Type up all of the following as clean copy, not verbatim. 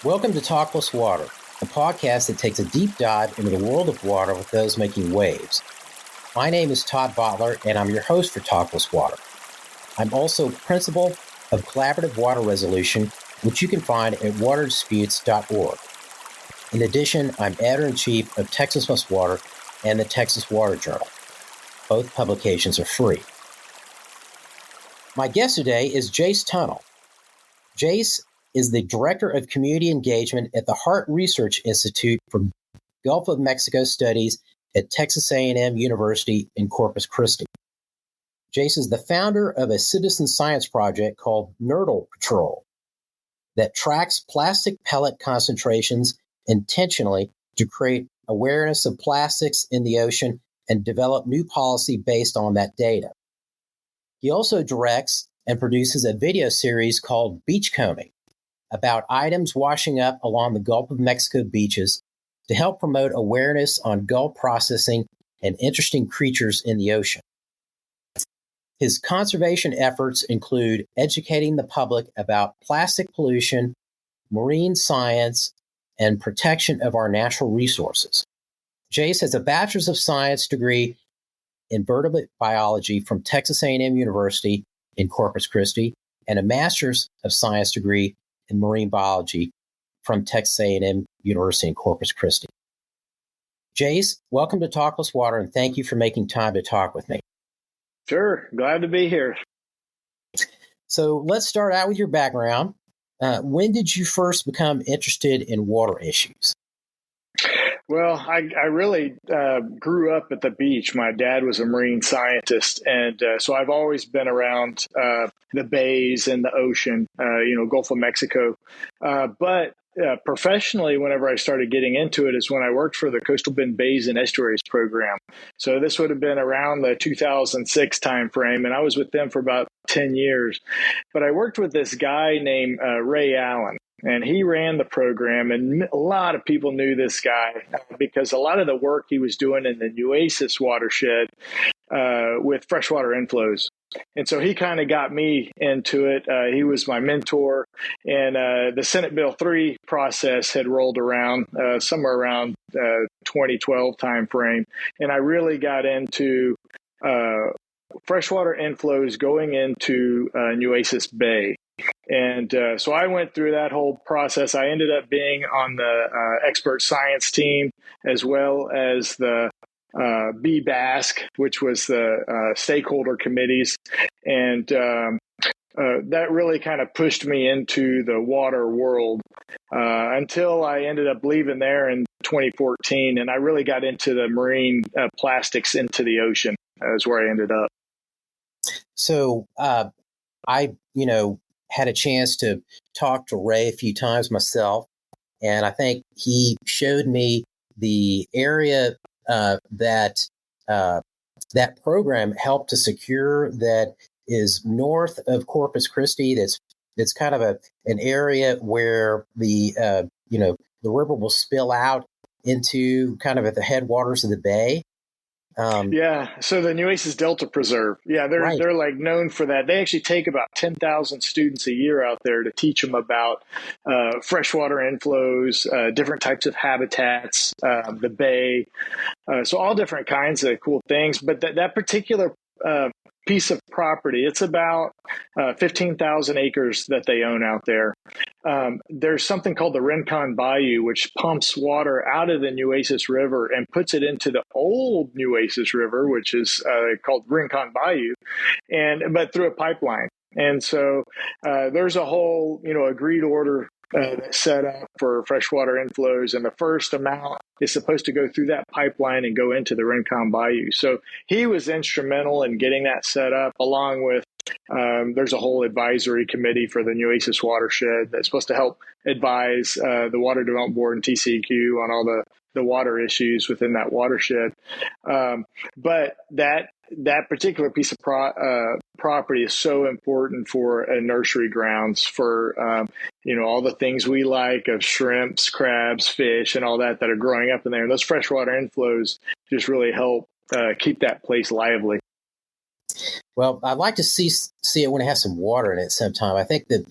Welcome to Talk+Water, a podcast that takes a deep dive into the world of water with those making waves. My name is Todd Bottler, and I'm your host for Talk+Water. I'm also principal of Collaborative Water Resolution, which you can find at waterdisputes.org. In addition, I'm editor-in-chief of Texas Water and the Texas Water Journal. Both publications are free. My guest today is Jace Tunnell. Jace is the Director of Community Engagement at the Hart Research Institute for Gulf of Mexico Studies at Texas A&M University-Corpus Christi. Jace is the founder of a citizen science project called Nurdle Patrol that tracks plastic pellet concentrations intentionally to create awareness of plastics in the ocean and develop new policy based on that data. He also directs and produces a video series called Beachcombing about items washing up along the Gulf of Mexico beaches to help promote awareness on gull processing and interesting creatures in the ocean. His conservation efforts include educating the public about plastic pollution, marine science, and protection of our natural resources. Jace has a Bachelor's of Science degree in vertebrate biology from Texas A&M University in Corpus Christi and a Master's of Science degree in marine biology from Texas A&M University in Corpus Christi. Jace, welcome to Talk+Water, and thank you for making time to talk with me. Sure. Glad to be here. So let's start out with your background. When did you first become interested in water issues? Well, I really grew up at the beach. My dad was a marine scientist, and so I've always been around the bays and the ocean, Gulf of Mexico. But professionally, whenever I started getting into it is when I worked for the Coastal Bend Bays and Estuaries program. So this would have been around the 2006 timeframe, and I was with them for about 10 years. But I worked with this guy named Ray Allen. And he ran the program, and a lot of people knew this guy because a lot of the work he was doing in the Nueces watershed with freshwater inflows. And so he kind of got me into it. He was my mentor, and the Senate Bill 3 process had rolled around somewhere around 2012 timeframe. And I really got into freshwater inflows going into Nueces Bay. And so I went through that whole process. I ended up being on the expert science team as well as the BBASC, which was the stakeholder committees. And that really kind of pushed me into the water world until I ended up leaving there in 2014. And I really got into the marine plastics into the ocean is where I ended up. So I had a chance to talk to Ray a few times myself, and I think he showed me the area that program helped to secure that is north of Corpus Christi. That's kind of an area where the river will spill out into kind of at the headwaters of the bay. So the Nueces Delta Preserve. Yeah, they're like known for that. They actually take about 10,000 students a year out there to teach them about freshwater inflows, different types of habitats, the bay, so all different kinds of cool things. But that particular piece of property, it's about 15,000 acres that they own out there. There's something called the Rincon Bayou, which pumps water out of the Nueces River and puts it into the old Nueces River, which is called Rincon Bayou, but through a pipeline. And so there's a whole, agreed order set up for freshwater inflows, and the first amount is supposed to go through that pipeline and go into the Rincon Bayou. So he was instrumental in getting that set up, along with there's a whole advisory committee for the Nueces watershed that's supposed to help advise the Water Development Board and TCEQ on all the water issues within that watershed. But that particular piece of property is so important for nursery grounds for, all the things we like of shrimps, crabs, fish, and all that are growing up in there. And those freshwater inflows just really help keep that place lively. Well, I'd like to see it when it has some water in it sometime. I think that,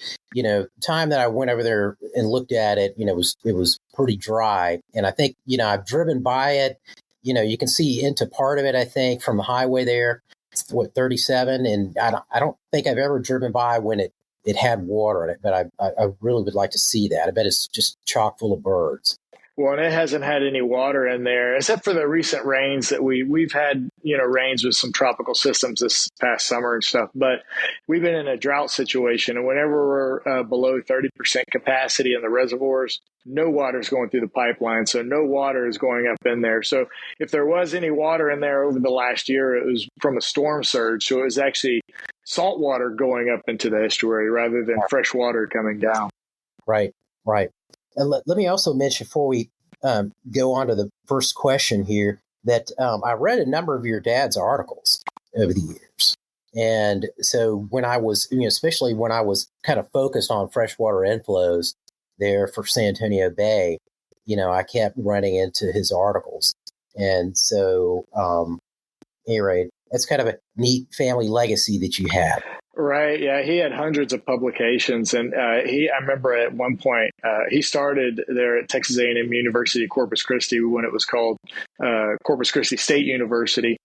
time that I went over there and looked at it, it was pretty dry. And I think, I've driven by it, you can see into part of it, I think, from the highway there, 37. And I don't think I've ever driven by when it had water in it, but I really would like to see that. I bet it's just chock full of birds. Well, and it hasn't had any water in there, except for the recent rains that we've had, rains with some tropical systems this past summer and stuff. But we've been in a drought situation, and whenever we're below 30% capacity in the reservoirs, no water is going through the pipeline. So no water is going up in there. So if there was any water in there over the last year, it was from a storm surge. So it was actually salt water going up into the estuary rather than fresh water coming down. Right, right. And let me also mention before we go on to the first question here that I read a number of your dad's articles over the years. And so when I was, especially when I was kind of focused on freshwater inflows there for San Antonio Bay, I kept running into his articles. And so, anyway, that's kind of a neat family legacy that you have. Right. Yeah. He had hundreds of publications. And I remember at one point, he started there at Texas A&M University-Corpus Christi when it was called Corpus Christi State University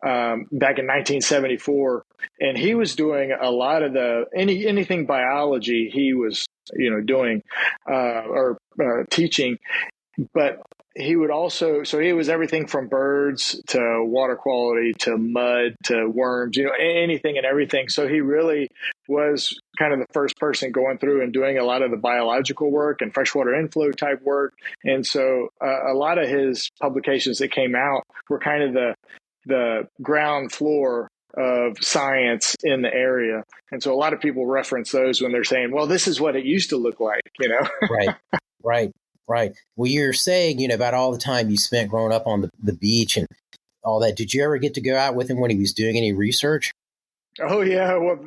back in 1974. And he was doing a lot of anything biology he was, doing or teaching. But he would also, so he was everything from birds to water quality to mud to worms, anything and everything. So he really was kind of the first person going through and doing a lot of the biological work and freshwater inflow type work. And so a lot of his publications that came out were kind of the ground floor of science in the area. And so a lot of people reference those when they're saying, well, this is what it used to look like, Right, right. Right. Well, you're saying, about all the time you spent growing up on the beach and all that. Did you ever get to go out with him when he was doing any research? Oh, yeah. Well,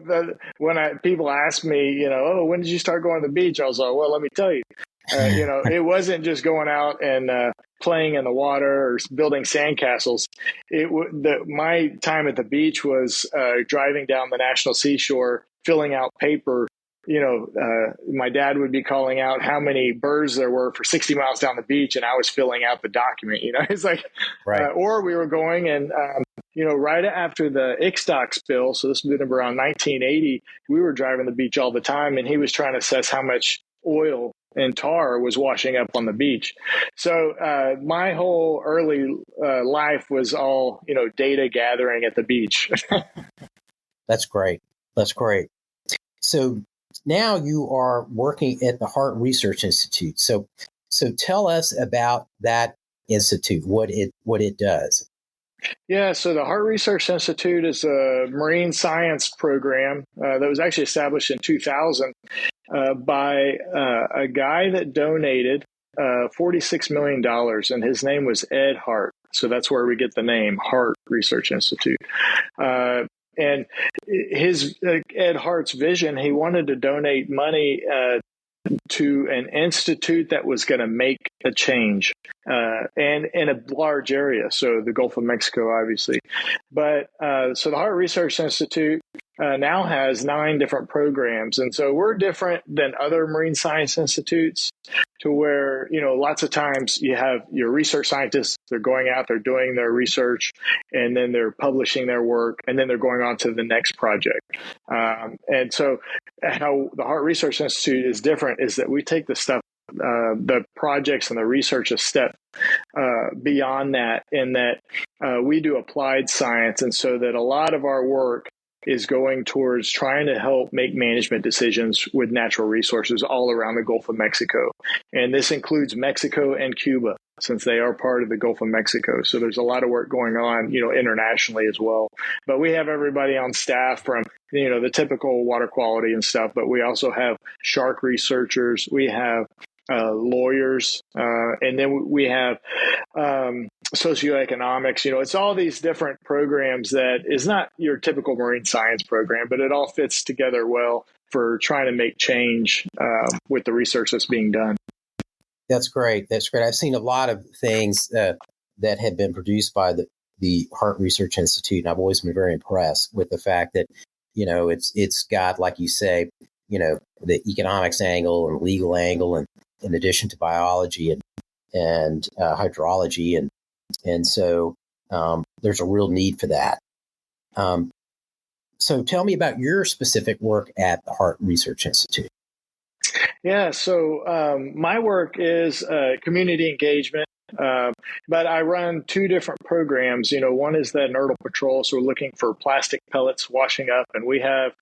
when people ask me, when did you start going to the beach? I was like, well, let me tell you, it wasn't just going out and playing in the water or building sandcastles. My time at the beach was driving down the National Seashore, filling out paper. My dad would be calling out how many birds there were for 60 miles down the beach, and I was filling out the document. It's like, right. Or we were going and, right after the Ixtoc spill, so this would have been around 1980, we were driving the beach all the time, and he was trying to assess how much oil and tar was washing up on the beach. So my whole early life was all, data gathering at the beach. That's great. That's great. So now you are working at the Hart Research Institute. So tell us about that institute, what it does. Yeah, so the Hart Research Institute is a marine science program that was actually established in 2000 by a guy that donated $46 million, and his name was Ed Hart. So that's where we get the name Hart Research Institute. And his Ed Hart's vision, he wanted to donate money to an institute that was going to make a change and in a large area. So the Gulf of Mexico, obviously. But so the Hart Research Institute now has 9 different programs. And so we're different than other marine science institutes to where, lots of times you have your research scientists, they're going out, they're doing their research, and then they're publishing their work, and then they're going on to the next project. And so how the Hart Research Institute is different is that we take the stuff, the projects and the research a step beyond that, in that we do applied science. And so that a lot of our work is going towards trying to help make management decisions with natural resources all around the Gulf of Mexico. And this includes Mexico and Cuba, since they are part of the Gulf of Mexico. So there's a lot of work going on, internationally as well. But we have everybody on staff from, the typical water quality and stuff, but we also have shark researchers, we have lawyers, and then we have socioeconomics. It's all these different programs that is not your typical marine science program, but it all fits together well for trying to make change with the research that's being done. That's great. That's great. I've seen a lot of things that have been produced by the the Heart Research Institute, and I've always been very impressed with the fact that, it's got, like you say, the economics angle and legal angle, and in addition to biology and hydrology, and so there's a real need for that. So tell me about your specific work at the Heart Research Institute. Yeah, so my work is community engagement, but I run two different programs. One is the Nurdle Patrol, so we're looking for plastic pellets washing up, and we have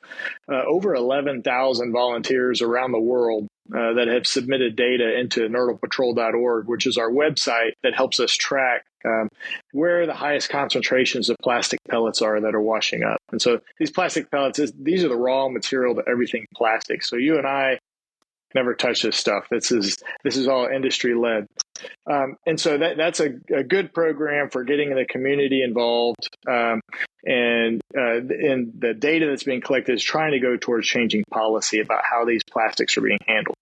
over 11,000 volunteers around the world that have submitted data into nurdlepatrol.org, which is our website that helps us track where the highest concentrations of plastic pellets are that are washing up. And so these plastic pellets, these are the raw material to everything plastic. So you and I never touch this stuff. This is all industry led. And so that's a good program for getting the community involved. And the data that's being collected is trying to go towards changing policy about how these plastics are being handled.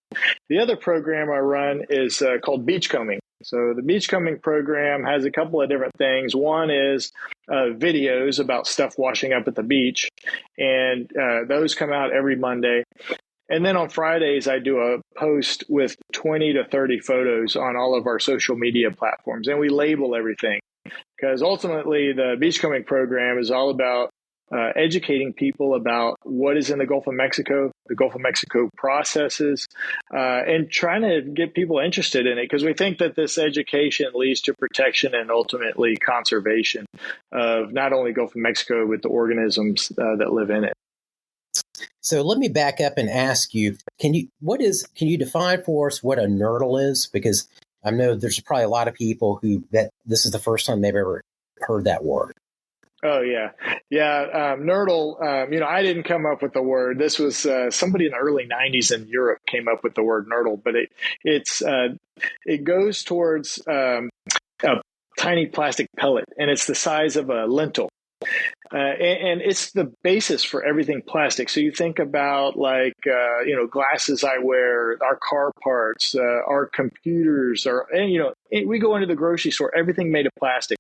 The other program I run is called Beachcombing. So the Beachcombing program has a couple of different things. One is videos about stuff washing up at the beach, and those come out every Monday. And then on Fridays, I do a post with 20 to 30 photos on all of our social media platforms, and we label everything, because ultimately the Beachcombing program is all about educating people about what is in the Gulf of Mexico, the Gulf of Mexico processes, and trying to get people interested in it, because we think that this education leads to protection and ultimately conservation of not only Gulf of Mexico, but the organisms that live in it. So let me back up and ask you, can you define for us what a nurdle is? Because I know there's probably a lot of people that this is the first time they've ever heard that word. Oh, yeah. Nurdle, I didn't come up with the word. This was somebody in the early 90s in Europe came up with the word nurdle, but it goes towards a tiny plastic pellet, and it's the size of a lentil. And it's the basis for everything plastic. So you think about glasses I wear, our car parts, our computers, we go into the grocery store, everything made of plastic.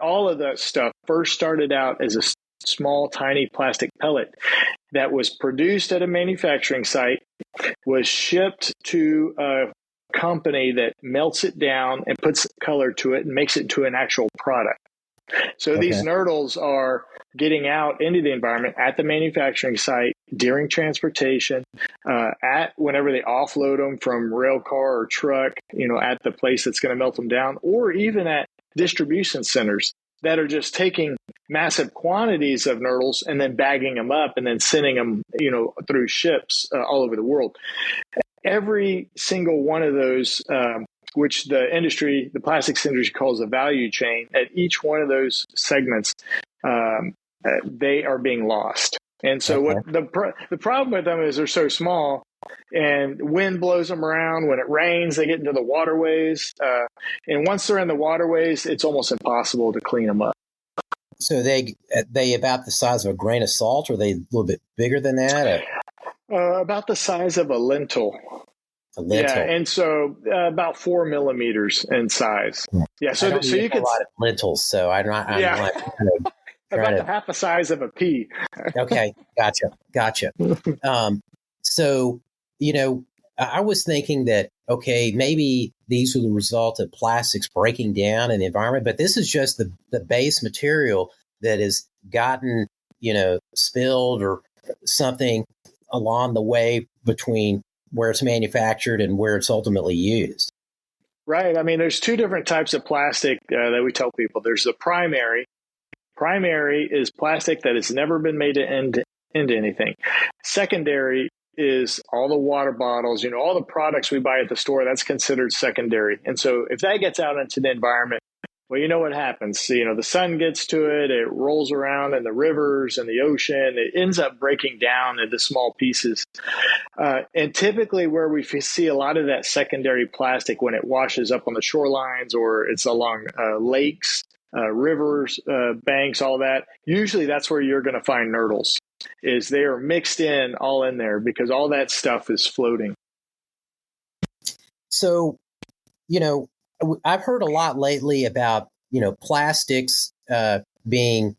All of that stuff first started out as a small, tiny plastic pellet that was produced at a manufacturing site, was shipped to a company that melts it down and puts color to it and makes it into an actual product. So these nurdles are getting out into the environment at the manufacturing site during transportation, whenever they offload them from rail car or truck, at the place that's going to melt them down, or even at distribution centers that are just taking massive quantities of nurdles and then bagging them up and then sending them, through ships all over the world. Every single one of those, which the plastics industry calls a value chain, at each one of those segments, they are being lost. And so what the problem with them is they're so small, and wind blows them around. When it rains, they get into the waterways. And once they're in the waterways, it's almost impossible to clean them up. So they about the size of a grain of salt, or are they a little bit bigger than that? About the size of a lentil. A lentil. Yeah, and so about 4 millimeters in size. Yeah, so you can a lot of lentils. So I'm not about half the size of a pea. Okay, gotcha. So I was thinking that maybe these are the result of plastics breaking down in the environment, but this is just the base material that has gotten spilled or something along the way between where it's manufactured and where it's ultimately used. Right. I mean, there's two different types of plastic that we tell people. There's the primary. Primary is plastic that has never been made into anything. Secondary is all the water bottles, all the products we buy at the store, that's considered secondary. And so if that gets out into the environment, well, you know what happens. The sun gets to it, it rolls around in the rivers and the ocean, it ends up breaking down into small pieces. And typically where we see a lot of that secondary plastic when it washes up on the shorelines or it's along lakes, rivers, banks, all that, usually that's where you're going to find nurdles, is they are mixed in all in there because all that stuff is floating. So, I've heard a lot lately about, plastics being,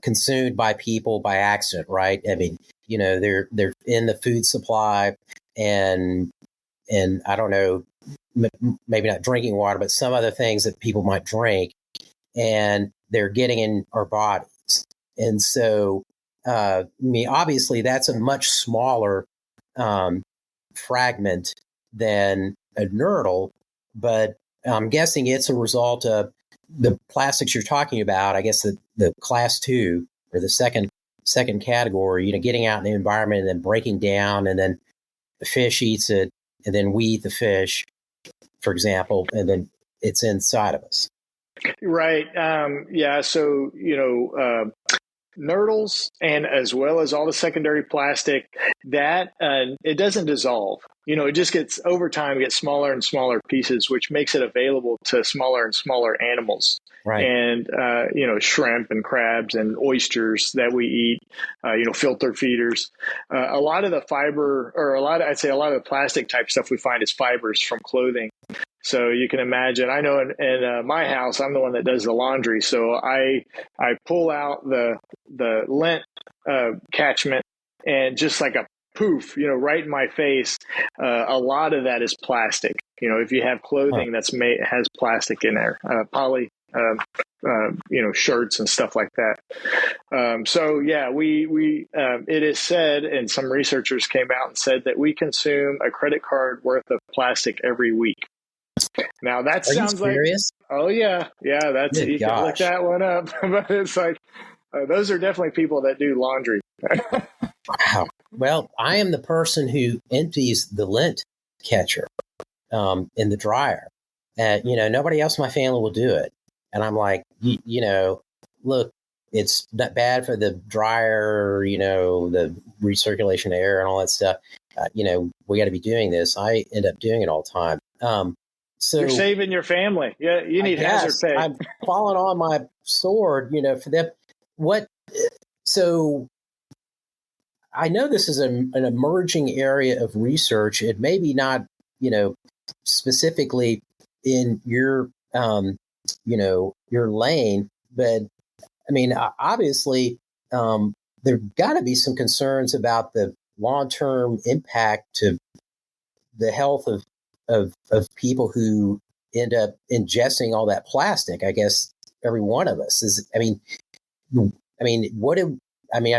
consumed by people by accident, right? I mean, they're in the food supply, and I don't know, maybe not drinking water, but some other things that people might drink, and they're getting in our bodies. And so, I mean, obviously, that's a much smaller fragment than a nurdle, but I'm guessing it's a result of the plastics you're talking about. I guess the class 2 or the second category, getting out in the environment and then breaking down, and then the fish eats it, and then we eat the fish, for example, and then it's inside of us. Right. Yeah. So, nurdles, and as well as all the secondary plastic, that it doesn't dissolve. It just gets, over time, gets smaller and smaller pieces, which makes it available to smaller and smaller animals. Right. And, shrimp and crabs and oysters that we eat, filter feeders. A lot of the fiber, or I'd say a lot of the plastic type stuff we find is fibers from clothing. So you can imagine, I know in my house, I'm the one that does the laundry. So I pull out the lint catchment, and just like a poof, right in my face, a lot of that is plastic. If you have clothing that's has plastic in there, poly, shirts and stuff like that. So yeah, we it is said, and some researchers came out and said that we consume a credit card worth of plastic every week. Now that sounds like, oh yeah, that's, you can look that one up. But it's like, those are definitely people that do laundry. Wow. Well, I am the person who empties the lint catcher in the dryer. Nobody else in my family will do it. And I'm like, look, it's not bad for the dryer, the recirculation of air and all that stuff. We got to be doing this. I end up doing it all the time. So you're saving your family. Yeah, you need hazard pay. I'm falling on my sword, for them. So I know this is an emerging area of research. It may be not, specifically in your, your lane, but I mean, obviously, there got to be some concerns about the long-term impact to the health of people who end up ingesting all that plastic. I guess every one of us is. I'm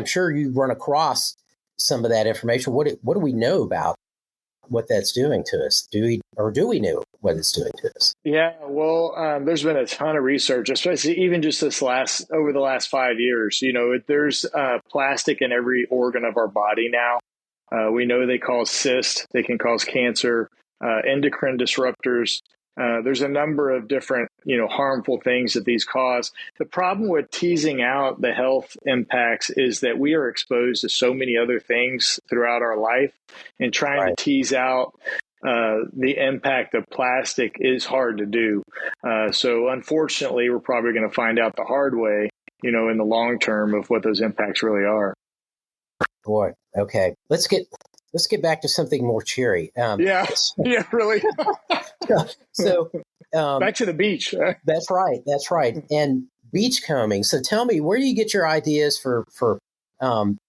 sure you run across some of that information. What do we know about what that's doing to us? Do we know what it's doing to us? Yeah, well, there's been a ton of research, especially even just over the last 5 years. There's plastic in every organ of our body now. We know they cause cysts, they can cause cancer, endocrine disruptors. There's a number of different, harmful things that these cause. The problem with teasing out the health impacts is that we are exposed to so many other things throughout our life, and trying to tease out the impact of plastic is hard to do. So unfortunately, we're probably going to find out the hard way, in the long term, of what those impacts really are. Boy, okay. Let's get back to something more cheery. Yeah, really. So back to the beach. That's right. And beachcombing. So tell me, where do you get your ideas for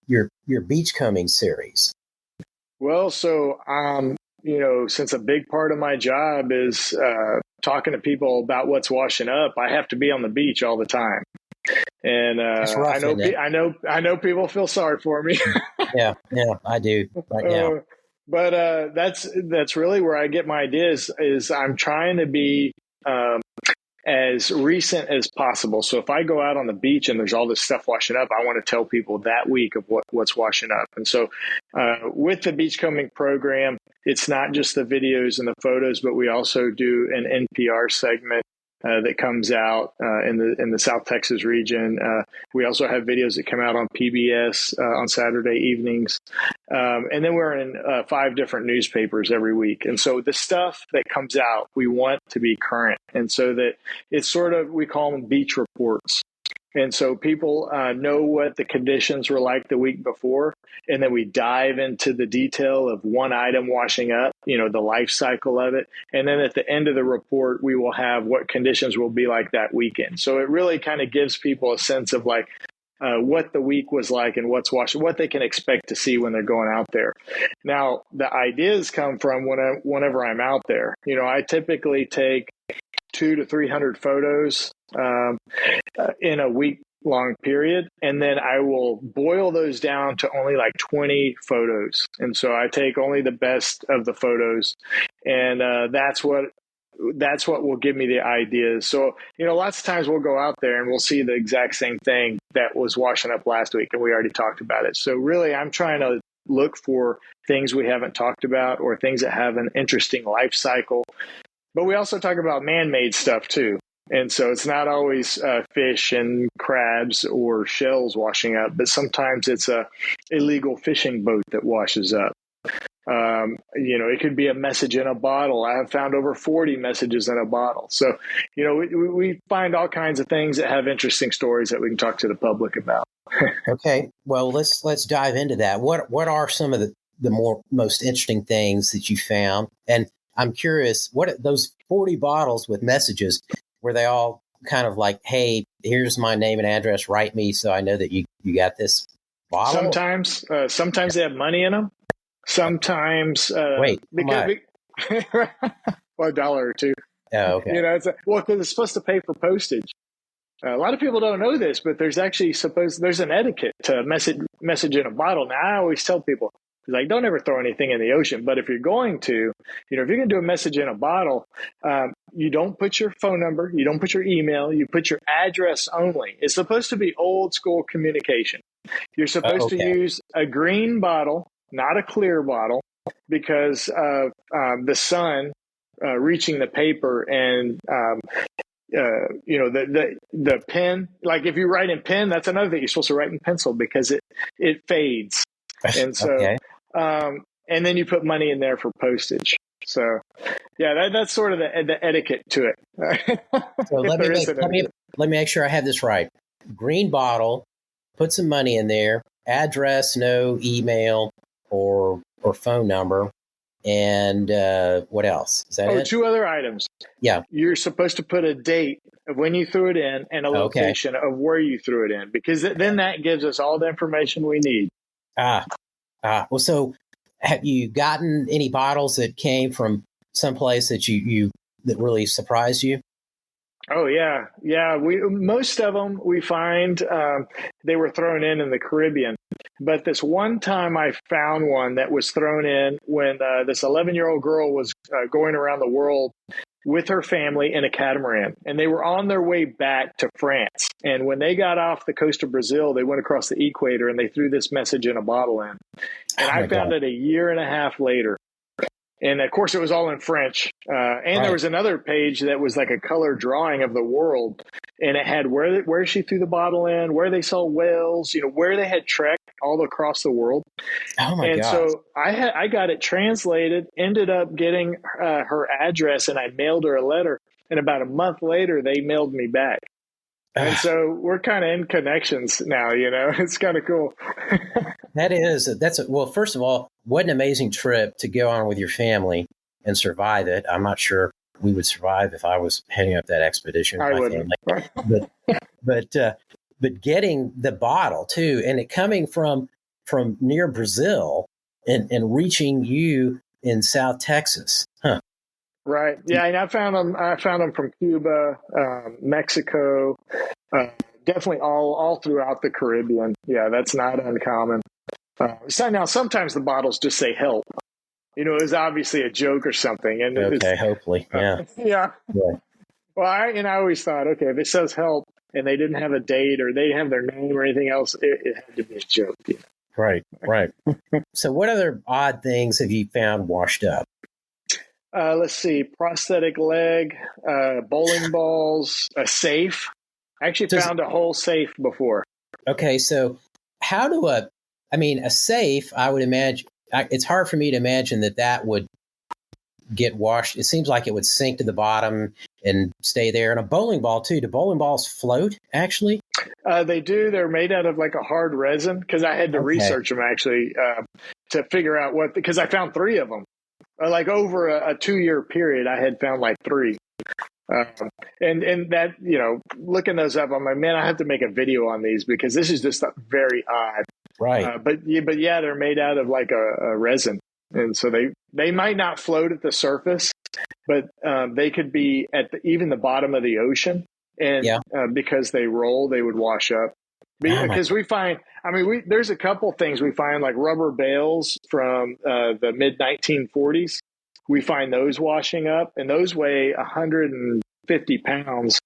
your beachcombing series? Well, so since a big part of my job is talking to people about what's washing up, I have to be on the beach all the time. And rough, I know people feel sorry for me. yeah, I do right now. But that's really where I get my ideas. Is I'm trying to be as recent as possible. So if I go out on the beach and there's all this stuff washing up, I want to tell people that week of what's washing up. And so with the beachcombing program, it's not just the videos and the photos, but we also do an NPR segment that comes out in the South Texas region. We also have videos that come out on PBS on Saturday evenings. And then we're in 5 different newspapers every week. And so the stuff that comes out, we want to be current. And so that it's sort of, we call them beach reports. And so people know what the conditions were like the week before. And then we dive into the detail of one item washing up, the life cycle of it. And then at the end of the report, we will have what conditions will be like that weekend. So it really kind of gives people a sense of like what the week was like and what they can expect to see when they're going out there. Now, the ideas come from whenever I'm out there. I typically take 200 to 300 photos in a week-long period, and then I will boil those down to only like 20 photos. And so I take only the best of the photos, and that's what will give me the ideas. So, lots of times we'll go out there and we'll see the exact same thing that was washing up last week, and we already talked about it. So really, I'm trying to look for things we haven't talked about or things that have an interesting life cycle. But we also talk about man-made stuff too. And so it's not always fish and crabs or shells washing up, but sometimes it's a illegal fishing boat that washes up. It could be a message in a bottle. I have found over 40 messages in a bottle. So, we find all kinds of things that have interesting stories that we can talk to the public about. Okay. Well, let's dive into that. What are some of the most interesting things that you found? And I'm curious, what those 40 bottles with messages, were they all kind of like, hey, here's my name and address, write me so I know that you got this bottle? Sometimes they have money in them. Sometimes wait, because well, $1 or $2. Oh, okay. Because it's supposed to pay for postage. A lot of people don't know this, but there's actually there's an etiquette to message in a bottle. Now, I always tell people, like, don't ever throw anything in the ocean. But if you're going to, if you're going to do a message in a bottle, you don't put your phone number, you don't put your email, you put your address only. It's supposed to be old school communication. You're supposed to use a green bottle, not a clear bottle, because of the sun reaching the paper and the pen. Like if you write in pen, that's another thing. You're supposed to write in pencil because it fades. And so, and then you put money in there for postage. So, yeah, that's sort of the etiquette to it. So let me make sure I have this right. Green bottle, put some money in there, address, no email or phone number, and what else? Is that it? 2 other items. Yeah. You're supposed to put a date of when you threw it in and a location of where you threw it in, because then that gives us all the information we need. Well, so have you gotten any bottles that came from someplace that that really surprised you? Oh, yeah. Most of them we find they were thrown in the Caribbean. But this one time I found one that was thrown in when this 11-year-old girl was going around the world with her family in a catamaran. And they were on their way back to France. And when they got off the coast of Brazil, they went across the equator and they threw this message in a bottle in. And I found it a year and a half later. And of course, it was all in French. And there was another page that was like a color drawing of the world. And it had where she threw the bottle in, where they saw whales, where they had trekked all across the world. Oh, my God. And so I got it translated, ended up getting her address, and I mailed her a letter. And about a month later, they mailed me back. And so we're kind of in connections now, it's kind of cool. Well, first of all, what an amazing trip to go on with your family and survive it. I'm not sure we would survive if I was heading up that expedition with my family. But getting the bottle too, and it coming from near Brazil and reaching you in South Texas. Huh. Right. Yeah. And I found them from Cuba, Mexico, definitely all throughout the Caribbean. Yeah, that's not uncommon. So now sometimes the bottles just say help. It's obviously a joke or something. And hopefully. Yeah. Yeah. Well, I always thought, okay, if it says help and they didn't have a date or they didn't have their name or anything else, it had to be a joke. Right. So what other odd things have you found washed up? Let's see, prosthetic leg, bowling balls, a safe. I actually found a whole safe before. Okay, so how do a safe, I would imagine, it's hard for me to imagine that would get washed. It seems like it would sink to the bottom and stay there. And a bowling ball too. Do bowling balls float, actually? They do. They're made out of like a hard resin because I had to research them actually to figure out because I found 3 of them. Like over a 2-year period, I had found like 3. And that, looking those up, I'm like, man, I have to make a video on these because this is just very odd. Right. But yeah, they're made out of like a resin. And so they might not float at the surface, but they could be at even the bottom of the ocean. And because they roll, they would wash up. Because we find, there's a couple things we find, like rubber bales from the mid 1940s. We find those washing up, and those weigh 150 pounds.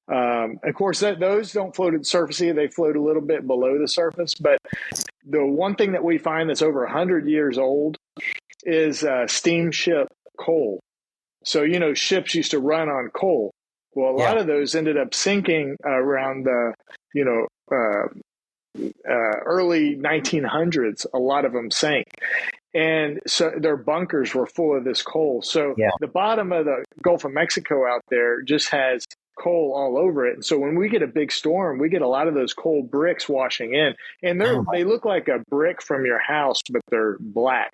Of course, those don't float at the surface either. They float a little bit below the surface. But the one thing that we find that's over 100 years old is steamship coal. So, ships used to run on coal. Well, a lot of those ended up sinking around the, early 1900s. A lot of them sank. And so their bunkers were full of this coal. So the bottom of the Gulf of Mexico out there just has coal all over it. And so when we get a big storm, we get a lot of those coal bricks washing in. And they look like a brick from your house, but they're black.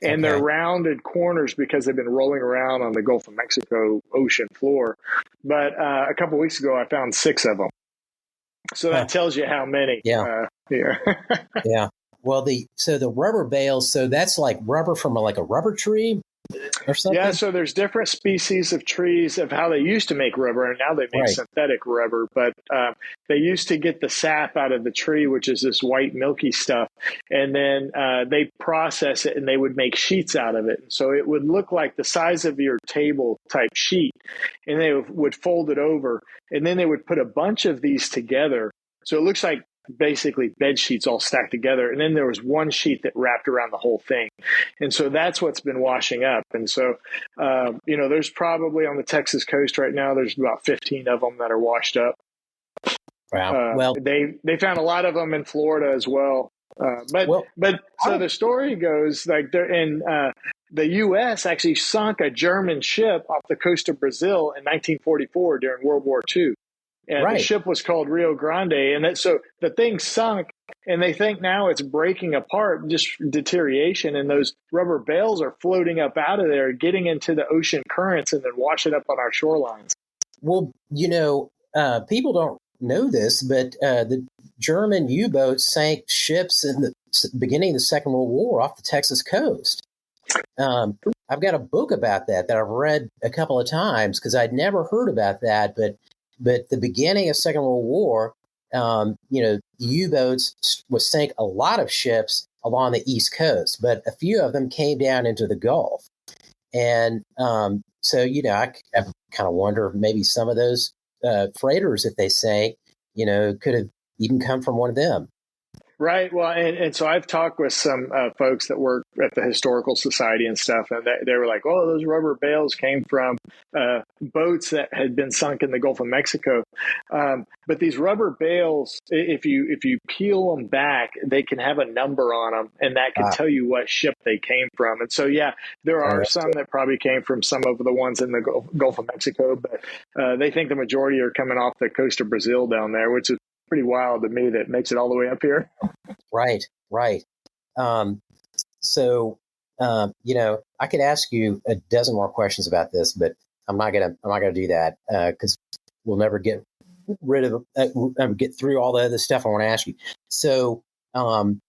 And they're rounded corners because they've been rolling around on the Gulf of Mexico ocean floor. But a couple of weeks ago, I found 6 of them. So that tells you how many. Yeah. Well, the rubber bales, so that's like rubber from a rubber tree or something? Yeah, so there's different species of trees of how they used to make rubber, and now they make synthetic rubber. But they used to get the sap out of the tree, which is this white milky stuff, and then they process it, and they would make sheets out of it. So it would look like the size of your table type sheet, and they would fold it over, and then they would put a bunch of these together. So it looks like basically bed sheets all stacked together. And then there was one sheet that wrapped around the whole thing. And so that's what's been washing up. And so, there's probably on the Texas coast right now, there's about 15 of them that are washed up. Wow. They found a lot of them in Florida as well. So the story goes like they're in, the U.S. actually sunk a German ship off the coast of Brazil in 1944 during World War II. And the ship was called Rio Grande. And so the thing sunk, and they think now it's breaking apart, just deterioration. And those rubber bales are floating up out of there, getting into the ocean currents, and then washing up on our shorelines. Well, people don't know this, but the German U-boats sank ships in the beginning of the Second World War off the Texas coast. I've got a book about that I've read a couple of times because I'd never heard about that, but the beginning of Second World War, U-boats sank a lot of ships along the East Coast, but a few of them came down into the Gulf. And I kind of wonder if maybe some of those freighters that they sank, could have even come from one of them. Right. Well, and so I've talked with some folks that work at the Historical Society and stuff, and they were like, "Oh, those rubber bales came from boats that had been sunk in the Gulf of Mexico." But these rubber bales, if you peel them back, they can have a number on them, and that can tell you what ship they came from. And so, there are some that probably came from some of the ones in the Gulf of Mexico, but they think the majority are coming off the coast of Brazil down there, which is pretty wild to me that makes it all the way up here. Right. I could ask you a dozen more questions about this, but I'm not gonna do that because we'll never get through all the other stuff I want to ask you. So, in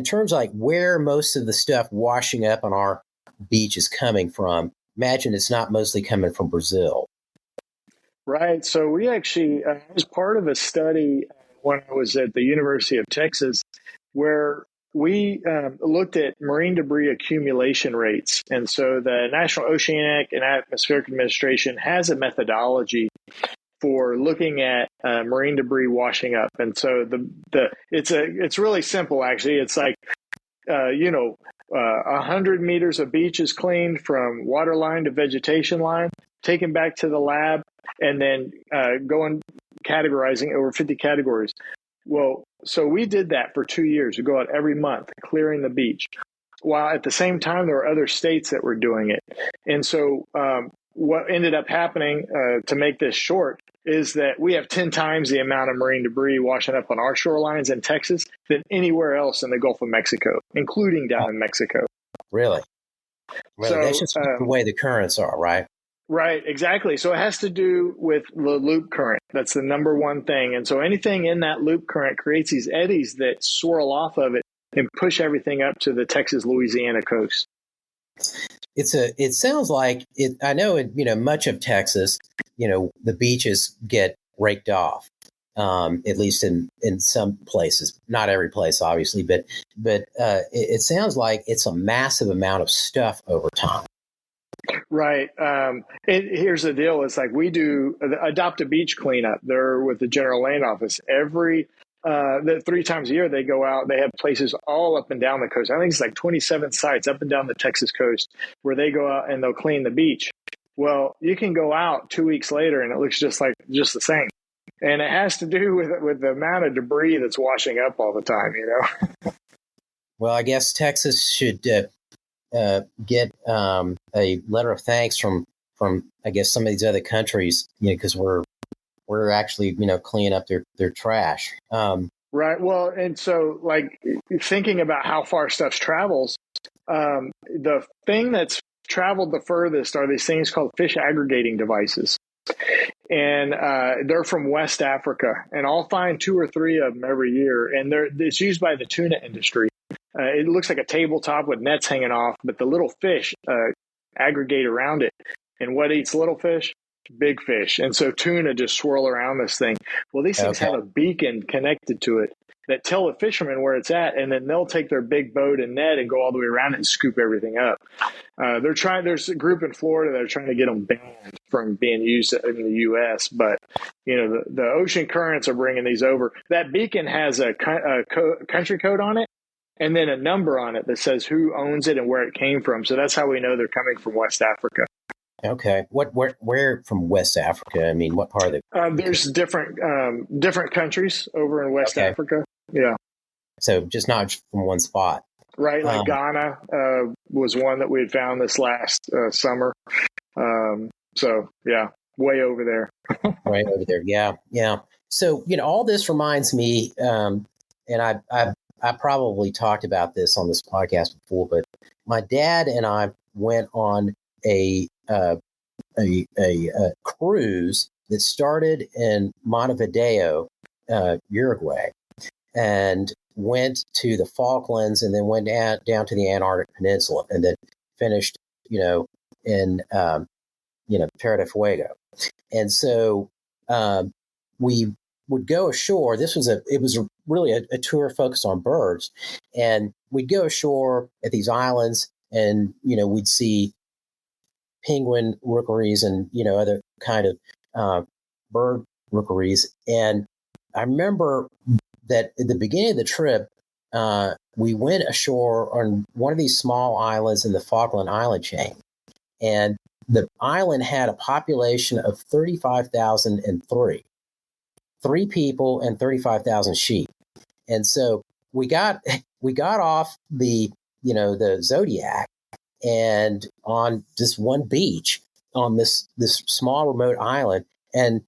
terms of like where most of the stuff washing up on our beach is coming from, imagine it's not mostly coming from Brazil. Right. So we actually, as part of a study when I was at the University of Texas, where we looked at marine debris accumulation rates. And so the National Oceanic and Atmospheric Administration has a methodology for looking at marine debris washing up. And so it's really simple, actually. It's like, 100 meters of beach is cleaned from water line to vegetation line, taken back to the lab, and then going categorizing over 50 categories. Well, so we did that for 2 years. We go out every month clearing the beach, while at the same time there were other states that were doing it. And so what ended up happening, to make this short, is that we have 10 times the amount of marine debris washing up on our shorelines in Texas than anywhere else in the Gulf of Mexico, including down in Mexico. Really? Really? So, That's just the way the currents are, right? right, exactly. So it has to do with the loop current. That's the number one thing. And so anything in that loop current creates these eddies that swirl off of it and push everything up to the Texas-Louisiana coast. It sounds like it. I know in much of Texas, the beaches get raked off, at least in some places, not every place, obviously, but it sounds like it's a massive amount of stuff over time. Right. Here's the deal. It's like we do adopt a beach cleanup there with the General Land Office. The 3 times a year they go out. They have places all up and down the coast. I think it's like 27 sites up and down the Texas coast where they go out and they'll clean the beach. Well, you can go out 2 weeks later and it looks just the same. And it has to do with the amount of debris that's washing up all the time, Well, I guess Texas should get a letter of thanks from I guess some of these other countries, because we're actually cleaning up their trash. Right. Well, and so like thinking about how far stuff travels, the thing that's traveled the furthest are these things called fish aggregating devices. And they're from West Africa, and I'll find 2 or 3 of them every year. And it's used by the tuna industry. It looks like a tabletop with nets hanging off, but the little fish aggregate around it. And what eats little fish? Big fish. And so tuna just swirl around this thing. Well, these things have a beacon connected to it that tell the fishermen where it's at, and then they'll take their big boat and net and go all the way around it and scoop everything up. There's a group in Florida that are trying to get them banned from being used in the U.S., but the ocean currents are bringing these over. That beacon has a country code on it, and then a number on it that says who owns it and where it came from. So that's how we know they're coming from West Africa. Okay. Where from West Africa? I mean, what part of the? There's different countries over in West Africa. Yeah. So just not from one spot. Right. Like Ghana was one that we had found this last summer. So yeah, way over there. Right over there. Yeah. Yeah. So, all this reminds me, and I probably talked about this on this podcast before, but my dad and I went on a cruise that started in Montevideo, Uruguay, and went to the Falklands, and then went down to the Antarctic Peninsula, and then finished, in Terra del Fuego. And so we would go ashore. It was really a tour focused on birds, and we'd go ashore at these islands, and we'd see penguin rookeries and other kind of bird rookeries. And I remember that at the beginning of the trip, we went ashore on one of these small islands in the Falkland Island chain, and the island had a population of 35,003, 3 people and 35,000 sheep. And so we got off the Zodiac, and on just one beach on this small remote island. And,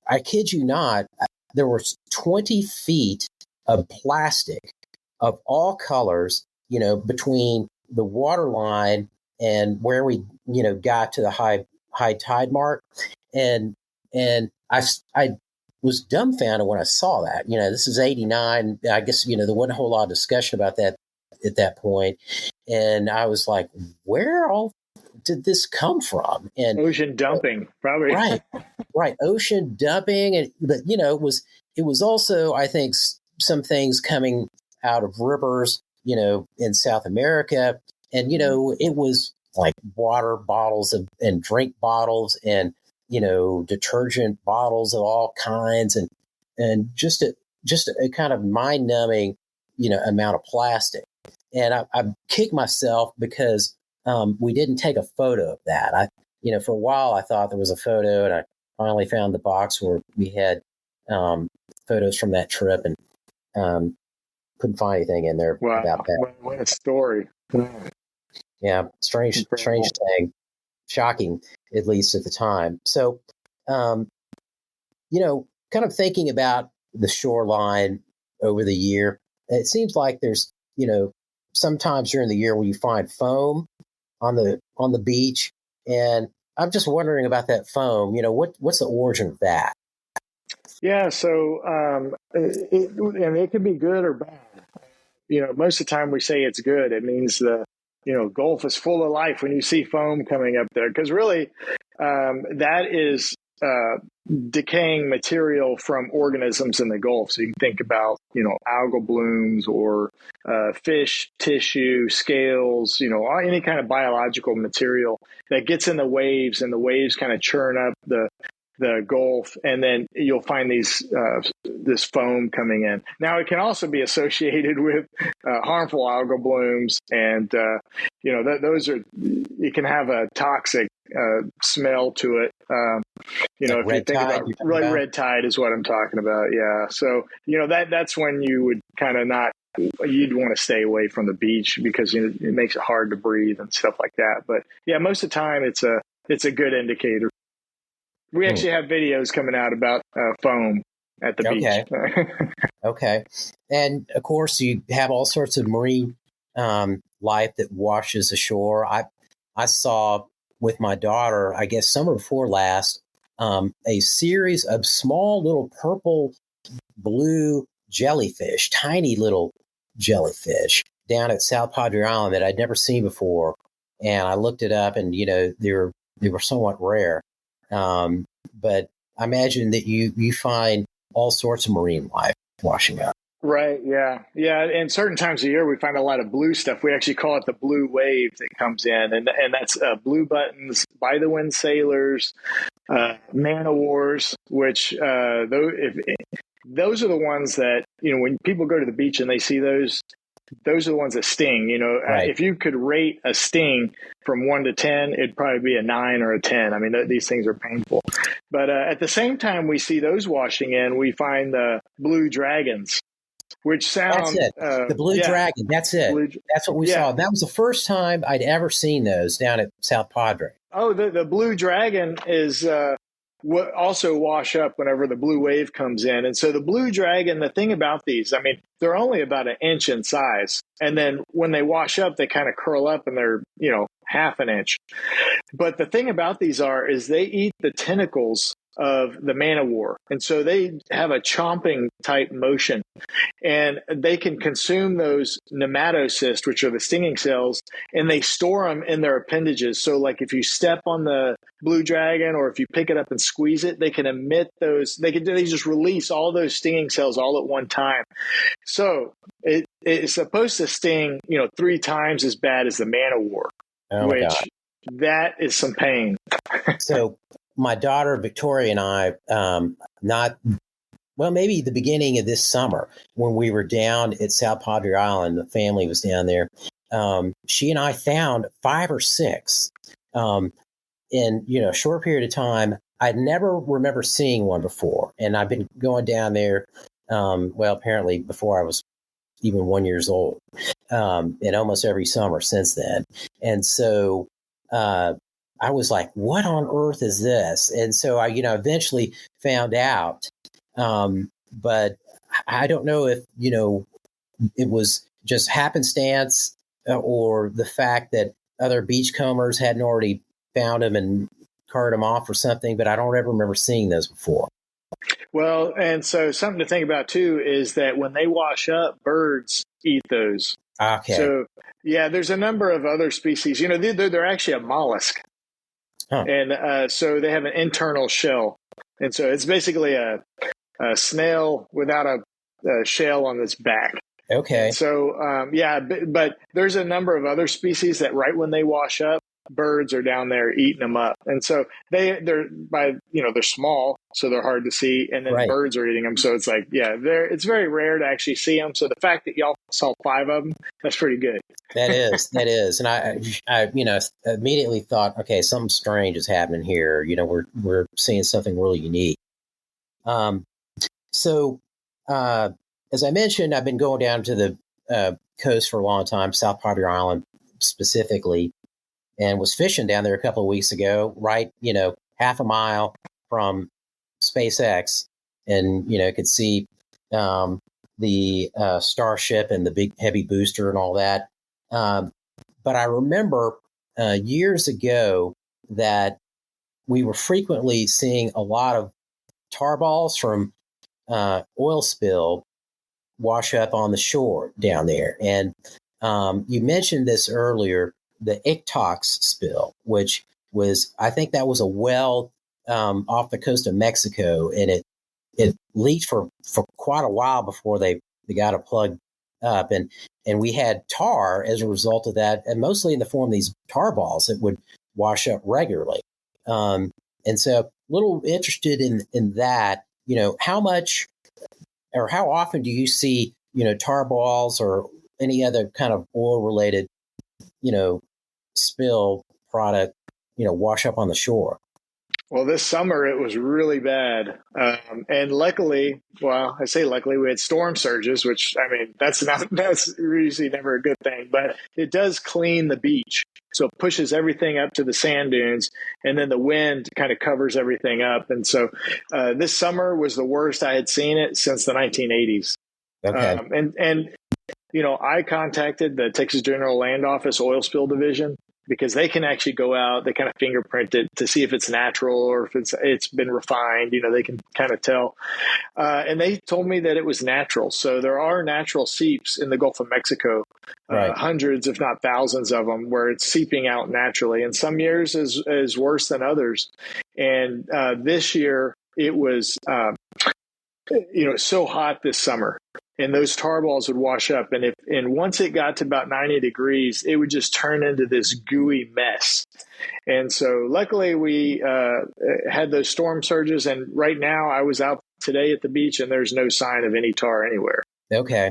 I kid you not, there was 20 feet of plastic of all colors, between the water line and where we, got to the high tide mark. And I was dumbfounded when I saw that. This is 89. I guess, there wasn't a whole lot of discussion about that at that point. And I was like, where all did this come from? And ocean dumping, probably. Right. Ocean dumping. But, it was also, I think, some things coming out of rivers, in South America. And, it was like water bottles and drink bottles and, detergent bottles of all kinds, and just a kind of mind numbing, amount of plastic. And I kicked myself because we didn't take a photo of that. For a while I thought there was a photo, and I finally found the box where we had photos from that trip, and couldn't find anything in there about that. What a story! Yeah, strange thing, shocking, at least at the time. So kind of thinking about the shoreline over the year, it seems like there's, sometimes during the year where you find foam on the beach. And I'm just wondering about that foam. What's the origin of that? Yeah, so it can be good or bad. Most of the time we say it's good. It means the Gulf is full of life when you see foam coming up there, because really that is decaying material from organisms in the Gulf. So you can think about algal blooms or fish tissue, scales, any kind of biological material that gets in the waves, and the waves kind of churn up the Gulf, and then you'll find this foam coming in. Now, it can also be associated with harmful algal blooms, and those are, it can have a toxic smell to it. If you think about red tide is what I'm talking about. Yeah, so that's when you would kind of you'd want to stay away from the beach, because it makes it hard to breathe and stuff like that. But yeah, most of the time it's a good indicator. We actually have videos coming out about foam at the beach. Okay. And of course, you have all sorts of marine life that washes ashore. I saw with my daughter, I guess summer before last, a series of small little purple blue jellyfish, tiny little jellyfish down at South Padre Island that I'd never seen before. And I looked it up, and they were somewhat rare. But I imagine that you find all sorts of marine life washing up. Right. Yeah. Yeah. And certain times of year, we find a lot of blue stuff. We actually call it the blue wave that comes in. And that's blue buttons, by the wind sailors, man o' wars, which those are the ones that, when people go to the beach and they see those are the ones that sting. Right. If you could rate a sting from 1 to 10, it'd probably be a 9 or a 10. I mean, these things are painful. But at the same time we see those washing in, we find the blue dragons, which sound... That's it. The blue dragon. That's it. That's what we saw. That was the first time I'd ever seen those down at South Padre. Oh, the blue dragon is... also wash up whenever the blue wave comes in. And so the blue dragon, the thing about these, I mean, they're only about an inch in size. And then when they wash up, they kind of curl up and they're, half an inch. But the thing about these is they eat the tentacles of the man-o'-war. And so they have a chomping type motion, and they can consume those nematocysts, which are the stinging cells, and they store them in their appendages. So like if you step on the blue dragon, or if you pick it up and squeeze it, they can emit those, they just release all those stinging cells all at one time. So it's supposed to sting, 3 times as bad as the man-o'-war, which that is some pain. So my daughter Victoria and I, maybe the beginning of this summer, when we were down at South Padre Island, the family was down there. She and I found 5 or 6 in a short period of time. I'd never remember seeing one before, and I've been going down there. Apparently before I was even 1 year old, and almost every summer since then. And so I was like, what on earth is this? And so I, eventually found out. But I don't know if, it was just happenstance or the fact that other beachcombers hadn't already found them and carted them off or something, but I don't ever remember seeing those before. Well, and so something to think about too is that when they wash up, birds eat those. Okay. So yeah, there's a number of other species, they're actually a mollusk. Huh. And so they have an internal shell. And so it's basically a snail without a shell on its back. Okay. And so, but there's a number of other species that right when they wash up, birds are down there eating them up. And so they're small, so they're hard to see. And then birds are eating them. So it's like, it's very rare to actually see them. So the fact that y'all saw 5 of them, that's pretty good. That is. And I immediately thought, okay, something strange is happening here. We're seeing something really unique. So as I mentioned, I've been going down to the coast for a long time, South Padre Island specifically, and was fishing down there a couple of weeks ago, right, half a mile from SpaceX, and could see the Starship and the big heavy booster and all that. But I remember years ago that we were frequently seeing a lot of tar balls from oil spill wash up on the shore down there. And you mentioned this earlier, the Ictox spill, which was, I think that was a well off the coast of Mexico, and it leaked for quite a while before they got it plugged up. And we had tar as a result of that, and mostly in the form of these tar balls that would wash up regularly. And so a little interested in that, how much or how often do you see, tar balls or any other kind of oil related, spill product, wash up on the shore? Well, this summer it was really bad. And luckily, well, I say luckily, we had storm surges, which, I mean, that's usually never a good thing, but it does clean the beach. So it pushes everything up to the sand dunes, and then the wind kind of covers everything up. And so this summer was the worst I had seen it since the 1980s. Okay. I contacted the Texas General Land Office Oil Spill Division, because they can actually go out, they kind of fingerprint it to see if it's natural or if it's been refined. They can kind of tell. And they told me that it was natural. So there are natural seeps in the Gulf of Mexico, right. Hundreds, if not thousands of them, where it's seeping out naturally. And some years is worse than others. And this year it was, so hot this summer. And those tar balls would wash up. And once it got to about 90 degrees, it would just turn into this gooey mess. And so luckily we had those storm surges. And right now I was out today at the beach and there's no sign of any tar anywhere. Okay.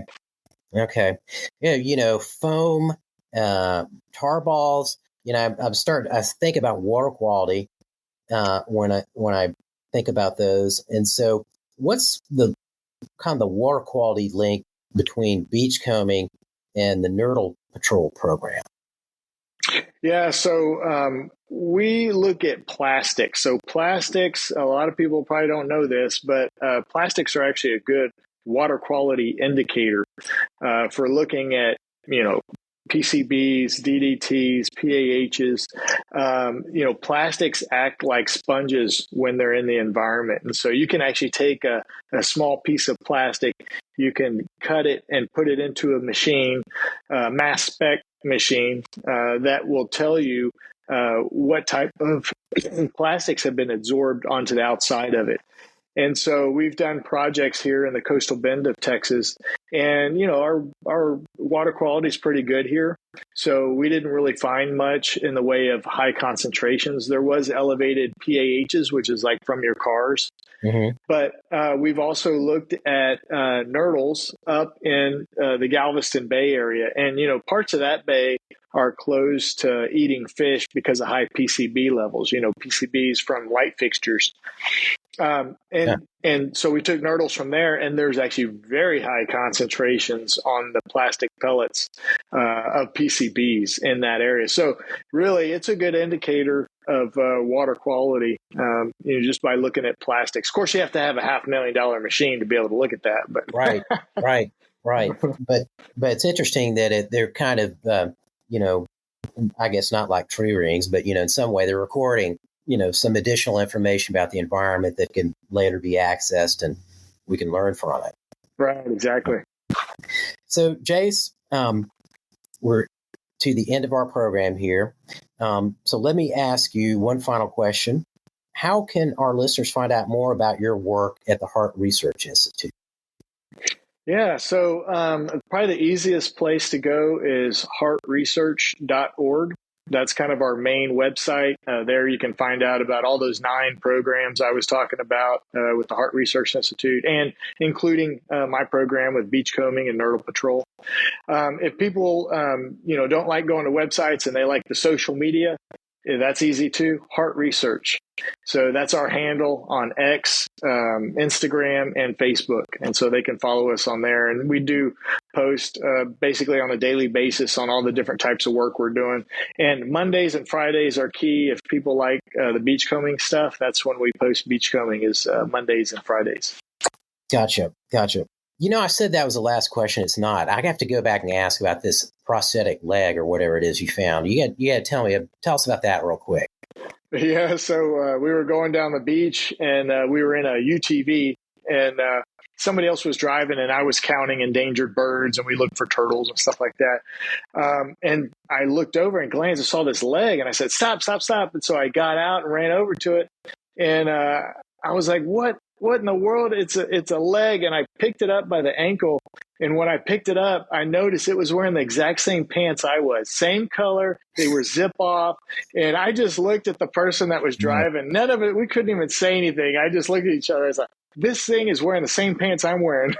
Yeah, foam, tar balls, I think about water quality when I think about those. And so what's the kind of the water quality link between beachcombing and the Nurdle Patrol program? Yeah, so we look at plastics. So plastics, a lot of people probably don't know this, but plastics are actually a good water quality indicator for looking at, PCBs, DDTs, PAHs. Plastics act like sponges when they're in the environment. And so you can actually take a small piece of plastic, you can cut it and put it into a machine, mass spec machine, that will tell you what type of plastics have been absorbed onto the outside of it. And so we've done projects here in the coastal bend of Texas, and our water quality is pretty good here. So we didn't really find much in the way of high concentrations. There was elevated PAHs, which is like from your cars. Mm-hmm. But we've also looked at nurdles up in the Galveston Bay area. And, parts of that bay are closed to eating fish because of high PCB levels, PCBs from light fixtures. And so we took nurdles from there, and there's actually very high concentrations on the plastic pellets of PCBs in that area. So really, it's a good indicator of water quality, just by looking at plastics. Of course, you have to have a $500,000 machine to be able to look at that. But right. But it's interesting that they're kind of, I guess not like tree rings, but in some way they're recording some additional information about the environment that can later be accessed and we can learn from it. Right, exactly. So, Jace, we're to the end of our program here. So let me ask you one final question. How can our listeners find out more about your work at the Hart Research Institute? Yeah, so probably the easiest place to go is hartresearch.org. That's kind of our main website. There you can find out about all those 9 programs I was talking about with the Hart Research Institute, and including my program with beachcombing and Nurdle Patrol. If people, don't like going to websites and they like the social media, that's easy too. Hart Research. So that's our handle on X, Instagram, and Facebook. And so they can follow us on there. And we do post basically on a daily basis on all the different types of work we're doing. And Mondays and Fridays are key. If people like the beachcombing stuff, that's when we post beachcombing is Mondays and Fridays. Gotcha. I said that was the last question. It's not. I have to go back and ask about this prosthetic leg or whatever it is you found. You got to tell us about that real quick. Yeah, so we were going down the beach and we were in a UTV and somebody else was driving and I was counting endangered birds and we looked for turtles and stuff like that. And I looked over and glanced and saw this leg and I said, stop. And so I got out and ran over to it. And I was like, what in the world? It's a leg. And I picked it up by the ankle. And when I picked it up, I noticed it was wearing the exact same pants I was. Same color. They were zip off. And I just looked at the person that was driving. None of it, we couldn't even say anything. I just looked at each other. I was like, this thing is wearing the same pants I'm wearing.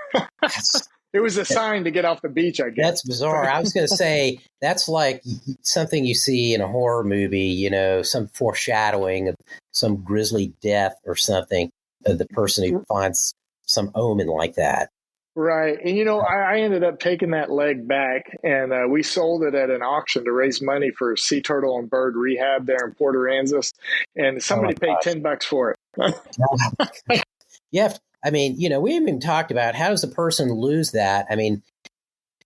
It was a sign to get off the beach, I guess. That's bizarre. I was going to say, that's like something you see in a horror movie, some foreshadowing of some grisly death or something of the person who finds some omen like that. Right. And, I ended up taking that leg back and we sold it at an auction to raise money for sea turtle and bird rehab there in Port Aransas. And somebody paid $10 for it. Yeah. I mean, we haven't even talked about how does a person lose that? I mean,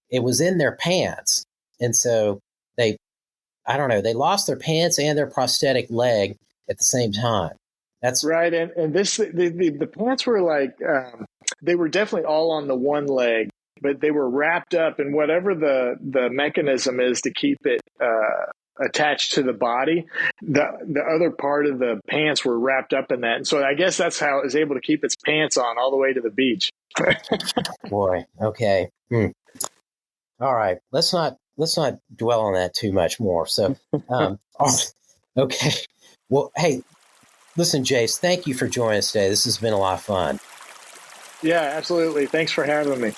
it was in their pants. And so they lost their pants and their prosthetic leg at the same time. That's right. And the pants were like, they were definitely all on the one leg, but they were wrapped up in whatever the mechanism is to keep it attached to the body. The other part of the pants were wrapped up in that. And so I guess that's how it was able to keep its pants on all the way to the beach. Boy. Okay. All right. Let's not dwell on that too much more. So, okay. Well, hey, listen, Jace, thank you for joining us today. This has been a lot of fun. Yeah, absolutely. Thanks for having me.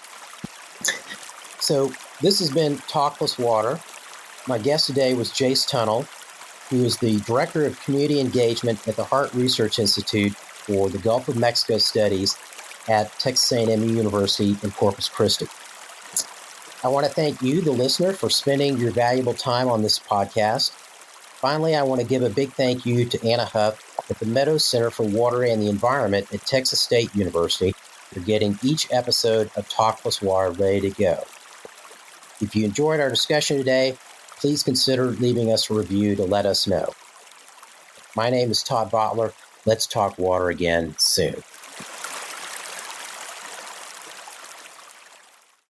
So this has been Talk+Water. My guest today was Jace Tunnell, who is the Director of Community Engagement at the Hart Research Institute for the Gulf of Mexico Studies at Texas A&M University-Corpus Christi. I want to thank you, the listener, for spending your valuable time on this podcast. Finally, I want to give a big thank you to Anna Huff at the Meadows Center for Water and the Environment at Texas State University for getting each episode of Talk+Water ready to go. If you enjoyed our discussion today, please consider leaving us a review to let us know. My name is Todd Bottler. Let's talk water again soon.